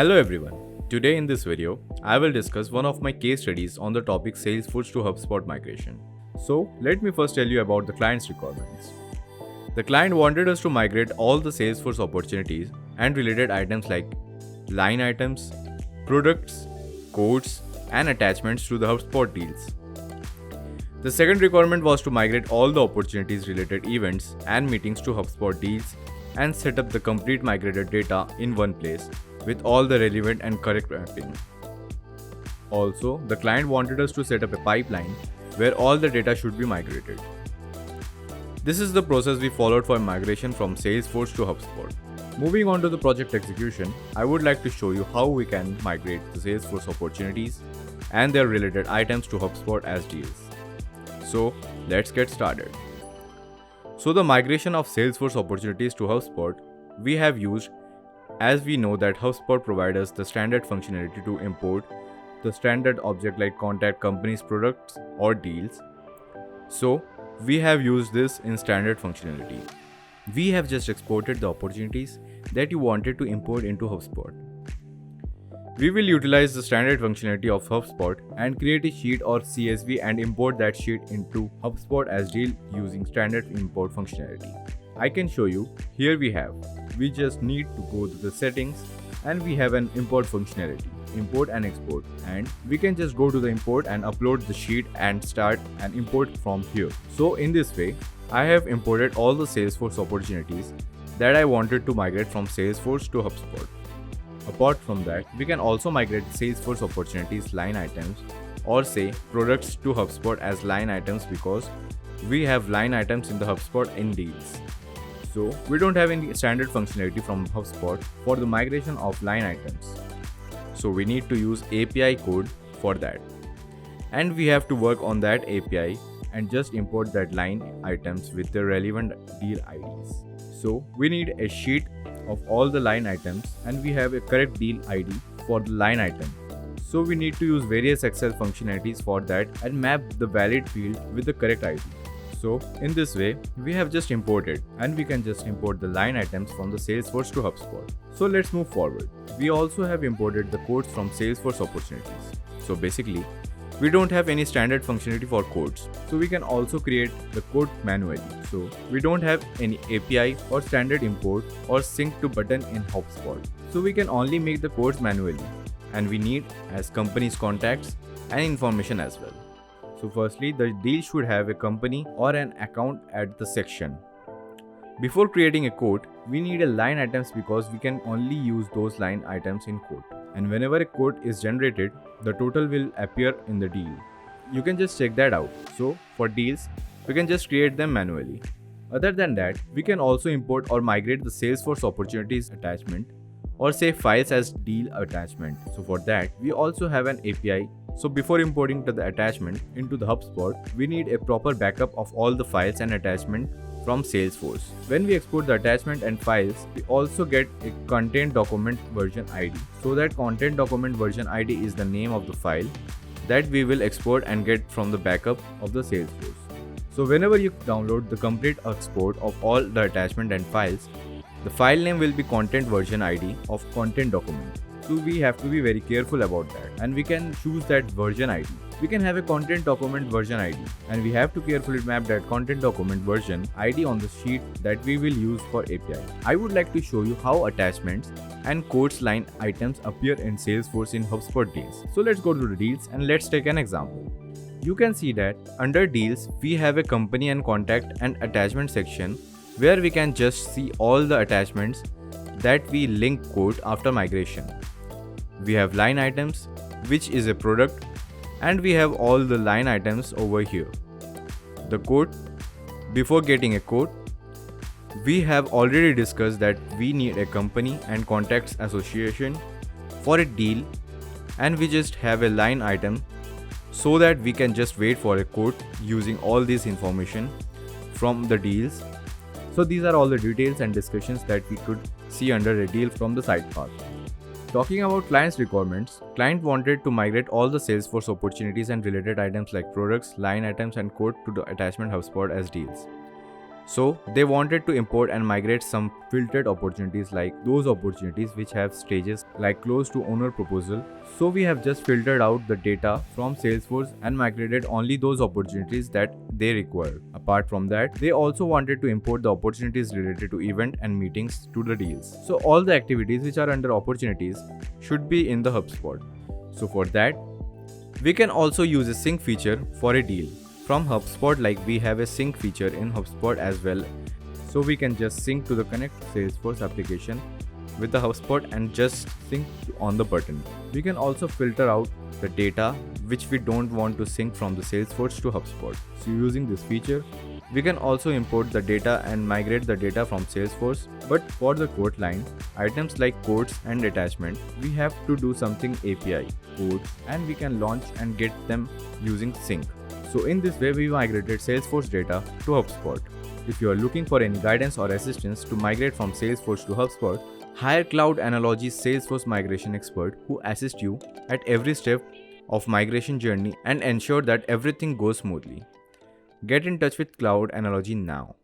Hello everyone. Today in this video, I will discuss one of my case studies on the topic Salesforce to HubSpot migration. So, let me first tell you about the client's requirements. The client wanted us to migrate all the Salesforce opportunities and related items like line items, products, codes, and attachments to the HubSpot deals. The second requirement was to migrate all the opportunities related events and meetings to HubSpot deals and set up the complete migrated data in one place with all the relevant and correct mapping. Also, the client wanted us to set up a pipeline where all the data should be migrated. This is the process we followed for migration from Salesforce to HubSpot. Moving on to the project execution, I would like to show you how we can migrate the Salesforce opportunities and their related items to HubSpot as deals. So, let's get started. So the migration of Salesforce opportunities to HubSpot we have used, as we know that HubSpot provides us the standard functionality to import the standard object like contact companies, products or deals. So we have used this in standard functionality. We have just exported the opportunities that you wanted to import into HubSpot. We will utilize the standard functionality of HubSpot and create a sheet or CSV and import that sheet into HubSpot as deal using standard import functionality. I can show you. Here we just need to go to the settings and we have an import functionality, import and export, and we can just go to the import and upload the sheet and start an import from here. So in this way, I have imported all the Salesforce opportunities that I wanted to migrate from Salesforce to HubSpot. Apart from that, we can also migrate Salesforce opportunities line items or say products to HubSpot as line items because we have line items in the HubSpot in deals. So we don't have any standard functionality from HubSpot for the migration of line items. So we need to use API code for that. And we have to work on that API and just import that line items with the relevant deal IDs. So we need a sheet of all the line items and we have a correct deal ID for the line item. So we need to use various Excel functionalities for that and map the valid field with the correct ID. So in this way, we have just imported and we can just import the line items from the Salesforce to HubSpot. So let's move forward. We also have imported the codes from Salesforce opportunities. So basically, we don't have any standard functionality for codes. So we can also create the code manually. So we don't have any API or standard import or sync to button in HubSpot. So we can only make the codes manually and we need as company's contacts and information as well. So firstly, the deal should have a company or an account at the section. Before creating a code, we need a line items because we can only use those line items in code. And whenever a code is generated, the total will appear in the deal. You can just check that out. So for deals, we can just create them manually. Other than that, we can also import or migrate the Salesforce opportunities attachment or say files as deal attachment. So for that, we also have an API. So before importing to the attachment into the HubSpot, we need a proper backup of all the files and attachment from Salesforce. When we export the attachment and files, we also get a content document version ID. So that content document version ID is the name of the file that we will export and get from the backup of the Salesforce. So whenever you download the complete export of all the attachment and files, the file name will be content version ID of content document. So we have to be very careful about that and we can choose that version ID. We can have a content document version ID and we have to carefully map that content document version ID on the sheet that we will use for API. I would like to show you how attachments and codes line items appear in Salesforce in HubSpot deals. So let's go to the deals and let's take an example. You can see that under deals, we have a company and contact and attachment section where we can just see all the attachments that we link code after migration. We have line items, which is a product, and we have all the line items over here. The code, before getting a code, we have already discussed that we need a company and contacts association for a deal and we just have a line item so that we can just wait for a code using all this information from the deals. So these are all the details and discussions that we could see under a deal from the sidebar. Talking about client's requirements, client wanted to migrate all the Salesforce opportunities and related items like products, line items and code to the attachment HubSpot as deals. So they wanted to import and migrate some filtered opportunities, like those opportunities which have stages like close to owner proposal. So we have just filtered out the data from Salesforce and migrated only those opportunities that they require. Apart from that, they also wanted to import the opportunities related to event and meetings to the deals. So all the activities which are under opportunities should be in the HubSpot. So for that, we can also use a sync feature for a deal from HubSpot, like we have a sync feature in HubSpot as well. So we can just sync to the Connect Salesforce application with the HubSpot and just sync on the button. We can also filter out the data which we don't want to sync from the Salesforce to HubSpot. So using this feature, we can also import the data and migrate the data from Salesforce. But for the quote line, items like quotes and attachment, we have to do something API codes, and we can launch and get them using sync. So in this way, we migrated Salesforce data to HubSpot. If you are looking for any guidance or assistance to migrate from Salesforce to HubSpot, hire Cloud Analogy's Salesforce migration expert who assists you at every step of migration journey and ensure that everything goes smoothly. Get in touch with Cloud Analogy now.